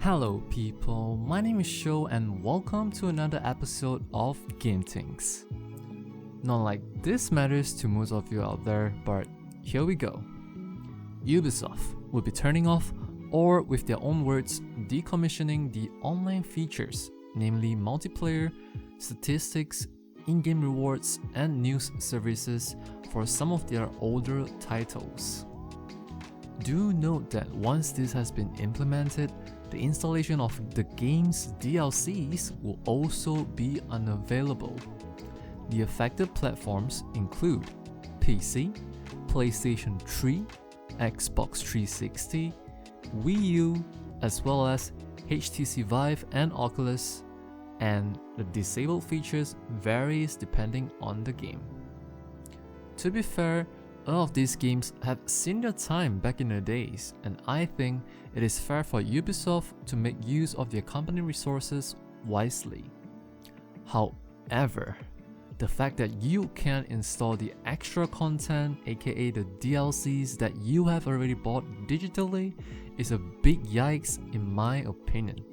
Hello people, my name is Sho and welcome to another episode of Game Things. Not like this matters to most of you out there, but here we go. Ubisoft will be turning off, or with their own words, decommissioning the online features, namely multiplayer, statistics, in-game rewards, and news services for some of their older titles. Do note that once this has been implemented, the installation of the game's DLCs will also be unavailable. The affected platforms include PC, PlayStation 3, Xbox 360, Wii U, as well as HTC Vive and Oculus, and the disabled features varies depending on the game. To be fair, a lot of these games have seen their time back in the days, and I think it is fair for Ubisoft to make use of their company resources wisely. However, the fact that you can't install the extra content, aka the DLCs that you have already bought digitally, is a big yikes in my opinion.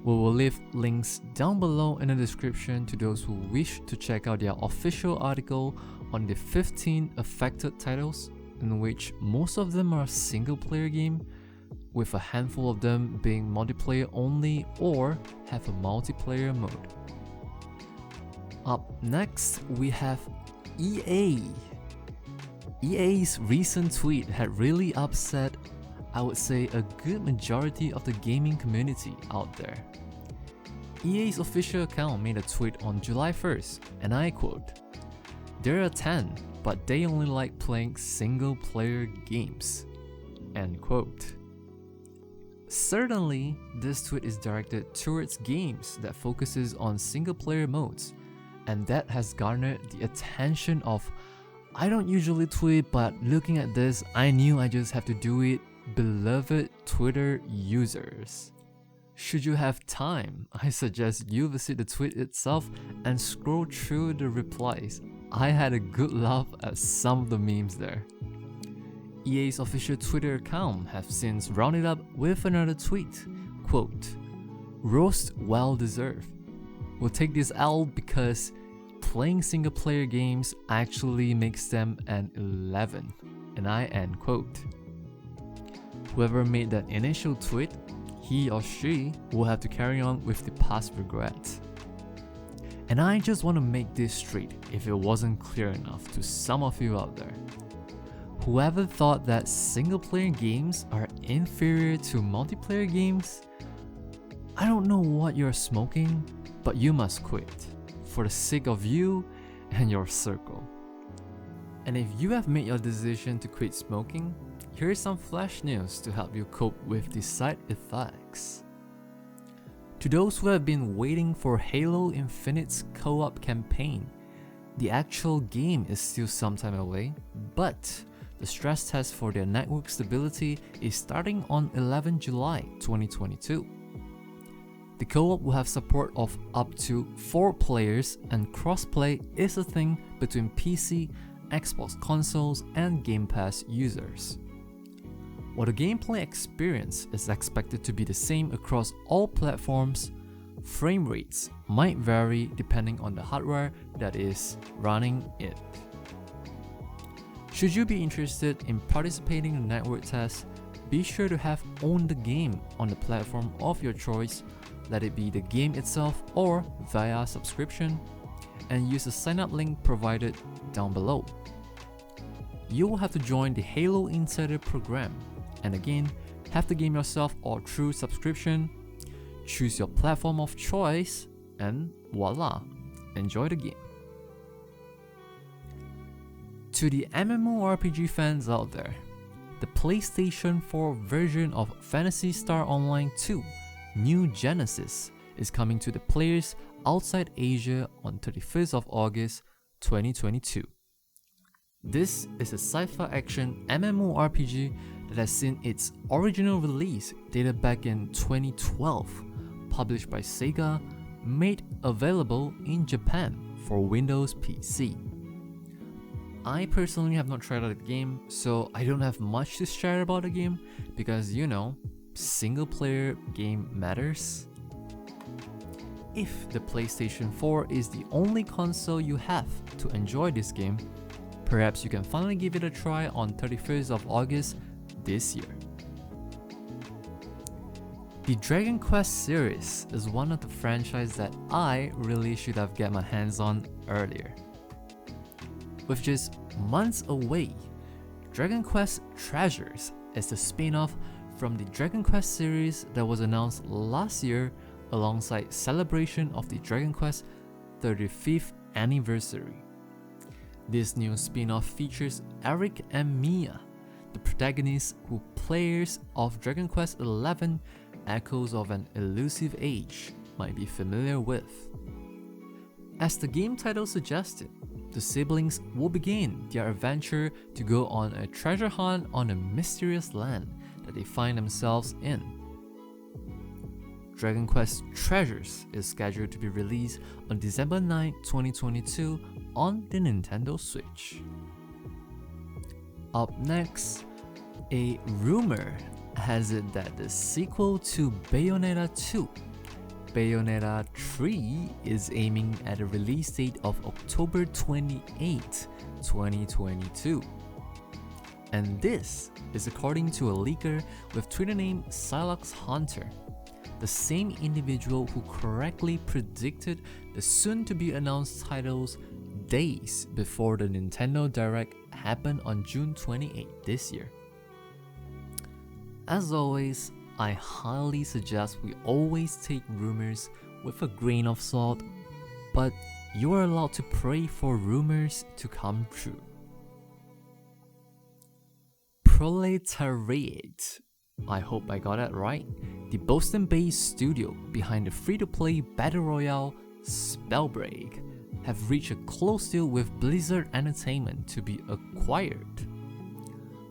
We will leave links down below in the description to those who wish to check out their official article on the 15 affected titles, in which most of them are single player game, with a handful of them being multiplayer only or have a multiplayer mode. Up next, we have EA. EA's recent tweet had really upset, I would say, a good majority of the gaming community out there. EA's official account made a tweet on July 1st, and I quote, "There are 10, but they only like playing single player games." End quote. Certainly, this tweet is directed towards games that focuses on single player modes, and that has garnered the attention of "I don't usually tweet, but looking at this, I knew I just have to do it" beloved Twitter users. Should you have time, I suggest you visit the tweet itself and scroll through the replies. I had a good laugh at some of the memes there. EA's official Twitter account have since rounded up with another tweet, quote, "Roast well deserved. We'll take this L because playing single player games actually makes them an 11, and I end quote." Whoever made that initial tweet, he or she will have to carry on with the past regret. And I just want to make this straight if it wasn't clear enough to some of you out there. Whoever thought that single player games are inferior to multiplayer games, I don't know what you're smoking, but you must quit for the sake of you and your circle. And if you have made your decision to quit smoking, here's some flash news to help you cope with the side effects. To those who have been waiting for Halo Infinite's co-op campaign, the actual game is still some time away, but the stress test for their network stability is starting on 11 July 2022. The co-op will have support of up to 4 players, and crossplay is a thing between PC, Xbox consoles, and Game Pass users. While the gameplay experience is expected to be the same across all platforms, frame rates might vary depending on the hardware that is running it. Should you be interested in participating in the network test, be sure to have owned the game on the platform of your choice, let it be the game itself or via subscription, and use the sign up link provided down below. You will have to join the Halo Insider program, and again, have the game yourself or through subscription. Choose your platform of choice, and voila, enjoy the game. To the MMORPG fans out there, the PlayStation 4 version of Phantasy Star Online 2, New Genesis, is coming to the players outside Asia on 31st of August 2022. This is a sci-fi action MMORPG that has seen its original release dated back in 2012, published by Sega, made available in Japan for Windows PC. I personally have not tried out the game, so I don't have much to share about the game because, single player game matters? If the PlayStation 4 is the only console you have to enjoy this game, perhaps you can finally give it a try on 31st of August this year. The Dragon Quest series is one of the franchises that I really should have get my hands on earlier. With just months away, Dragon Quest Treasures is the spin-off from the Dragon Quest series that was announced last year alongside celebration of the Dragon Quest 35th anniversary. This new spin-off features Eric and Mia, the protagonists who players of Dragon Quest XI Echoes of an Elusive Age might be familiar with. As the game title suggested, the siblings will begin their adventure to go on a treasure hunt on a mysterious land that they find themselves in. Dragon Quest Treasures is scheduled to be released on December 9, 2022 on the Nintendo Switch. Up next, a rumor has it that the sequel to Bayonetta 2, Bayonetta 3, is aiming at a release date of October 28, 2022. And this is according to a leaker with Twitter name Silox Hunter, the same individual who correctly predicted the soon-to-be announced titles days before the Nintendo Direct happened on June 28 this year. As always, I highly suggest we always take rumors with a grain of salt, but you are allowed to pray for rumors to come true. Proletariat, I hope I got that right, the Boston-based studio behind the free-to-play battle royale Spellbreak, have reached a close deal with Blizzard Entertainment to be acquired.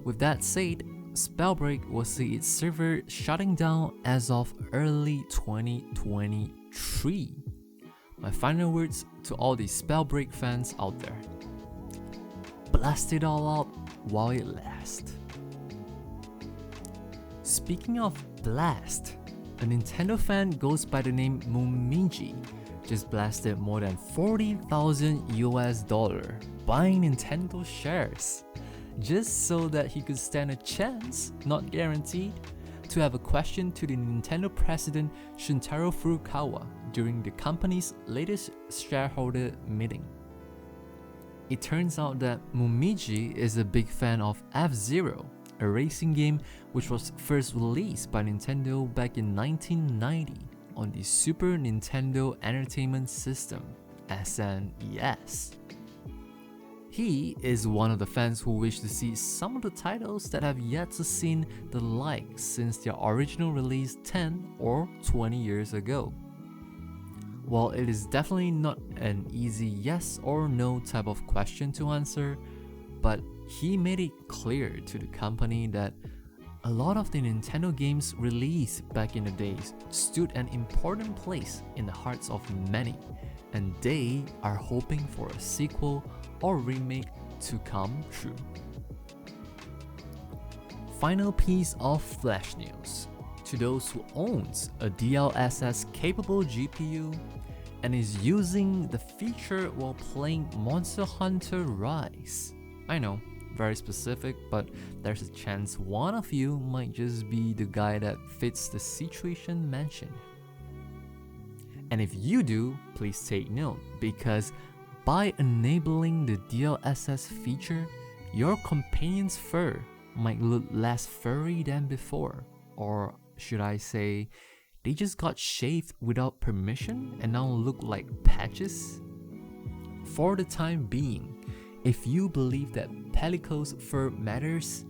With that said, Spellbreak will see its server shutting down as of early 2023. My final words to all the Spellbreak fans out there: blast it all out while it lasts. Speaking of blast, a Nintendo fan goes by the name Mumiji just blasted more than $40,000 buying Nintendo shares, just so that he could stand a chance, not guaranteed, to have a question to the Nintendo president Shuntaro Furukawa during the company's latest shareholder meeting. It turns out that Mumiji is a big fan of F-Zero, a racing game which was first released by Nintendo back in 1990 on the Super Nintendo Entertainment System, SNES. He is one of the fans who wish to see some of the titles that have yet to see the light since their original release 10 or 20 years ago. While it is definitely not an easy yes or no type of question to answer, but he made it clear to the company that a lot of the Nintendo games released back in the days stood an important place in the hearts of many, and they are hoping for a sequel or remake to come true. Final piece of flash news. To those who owns a DLSS capable GPU and is using the feature while playing Monster Hunter Rise. I know, very specific, but there's a chance one of you might just be the guy that fits the situation mentioned. And if you do, please take note, because by enabling the DLSS feature, your companion's fur might look less furry than before, or should I say, they just got shaved without permission and now look like patches? For the time being, if you believe that Pelico's fur matters,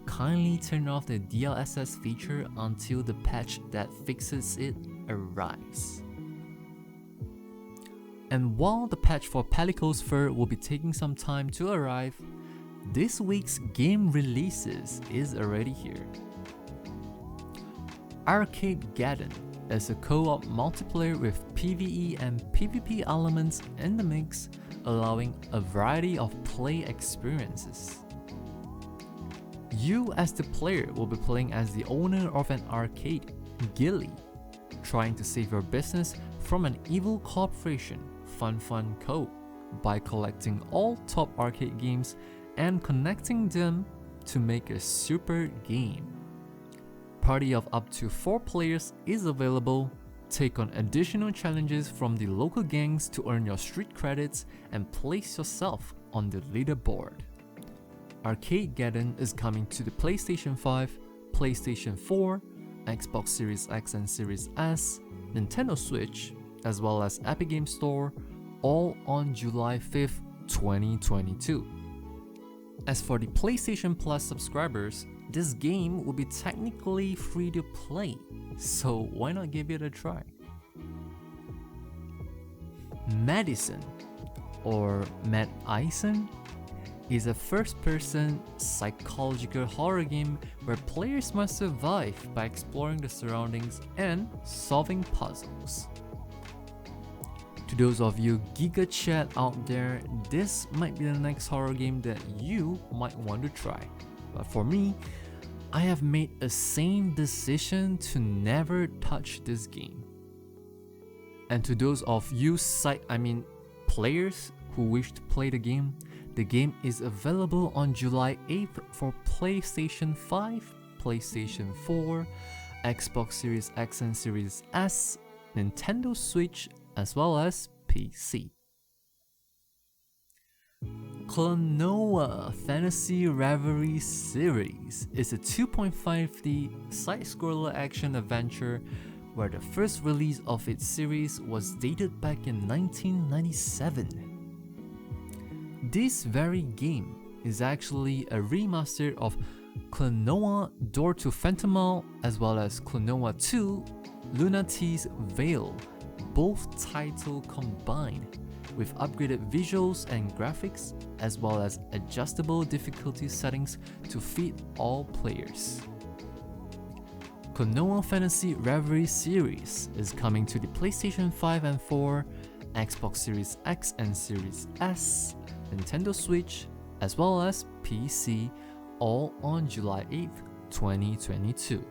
kindly turn off the DLSS feature until the patch that fixes it arrives. And while the patch for Pelico's fur will be taking some time to arrive, this week's game releases is already here. Arcadegeddon is a co-op multiplayer with PvE and PvP elements in the mix, allowing a variety of play experiences. You as the player will be playing as the owner of an arcade, Gilly, trying to save your business from an evil corporation, Fun Co., by collecting all top arcade games and connecting them to make a super game. Party of up to 4 players is available. Take on additional challenges from the local gangs to earn your street credits and place yourself on the leaderboard. Arcadegeddon is coming to the PlayStation 5, PlayStation 4, Xbox Series X and Series S, Nintendo Switch, as well as Epic Games Store, all on July 5th, 2022. As for the PlayStation Plus subscribers, this game will be technically free to play, so why not give it a try? Madison, or Mad Ison, is a first-person psychological horror game where players must survive by exploring the surroundings and solving puzzles. To those of you Giga Chat out there, this might be the next horror game that you might want to try. But for me, I have made a sane decision to never touch this game. And to those of you players who wish to play the game is available on July 8th for PlayStation 5, PlayStation 4, Xbox Series X and Series S, Nintendo Switch, as well as PC. Klonoa Fantasy Reverie series is a 2.5D side-scroller action adventure where the first release of its series was dated back in 1997. This very game is actually a remaster of Klonoa Door to Phantomall as well as Klonoa 2 Lunatic's Veil, both titles combined, with upgraded visuals and graphics as well as adjustable difficulty settings to fit all players. Klonoa Fantasy Reverie series is coming to the PlayStation 5 and 4, Xbox Series X and Series S, Nintendo Switch, as well as PC, all on July 8th, 2022.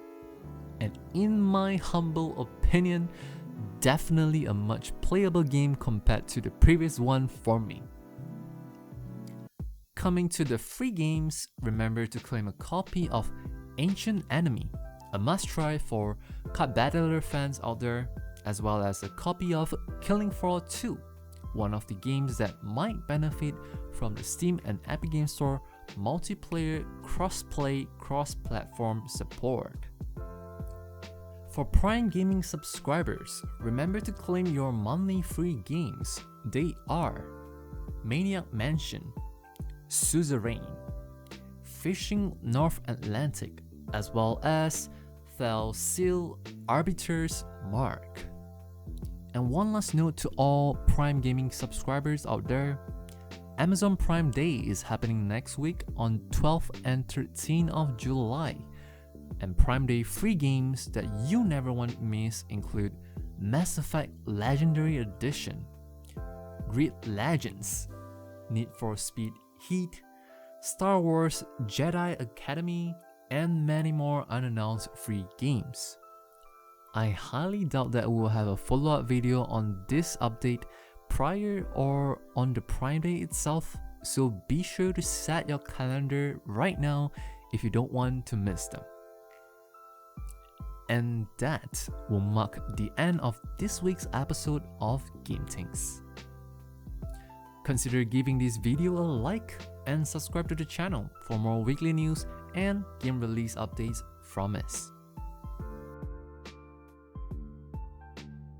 And in my humble opinion, definitely a much playable game compared to the previous one for me. Coming to the free games, remember to claim a copy of Ancient Enemy, a must-try for card battler fans out there, as well as a copy of Killing Floor 2, one of the games that might benefit from the Steam and Epic Games Store multiplayer cross-play, cross-platform support. For Prime Gaming subscribers, remember to claim your monthly free games. They are Maniac Mansion, Suzerain, Fishing North Atlantic, as well as Thalsil Arbiter's Mark. And one last note to all Prime Gaming subscribers out there, Amazon Prime Day is happening next week on 12th and 13th of July. And Prime Day free games that you never want to miss include Mass Effect Legendary Edition, Grid Legends, Need for Speed Heat, Star Wars Jedi Academy, and many more unannounced free games. I highly doubt that we'll have a follow-up video on this update prior or on the Prime Day itself, so be sure to set your calendar right now if you don't want to miss them. And that will mark the end of this week's episode of Game Things. Consider giving this video a like and subscribe to the channel for more weekly news and game release updates from us.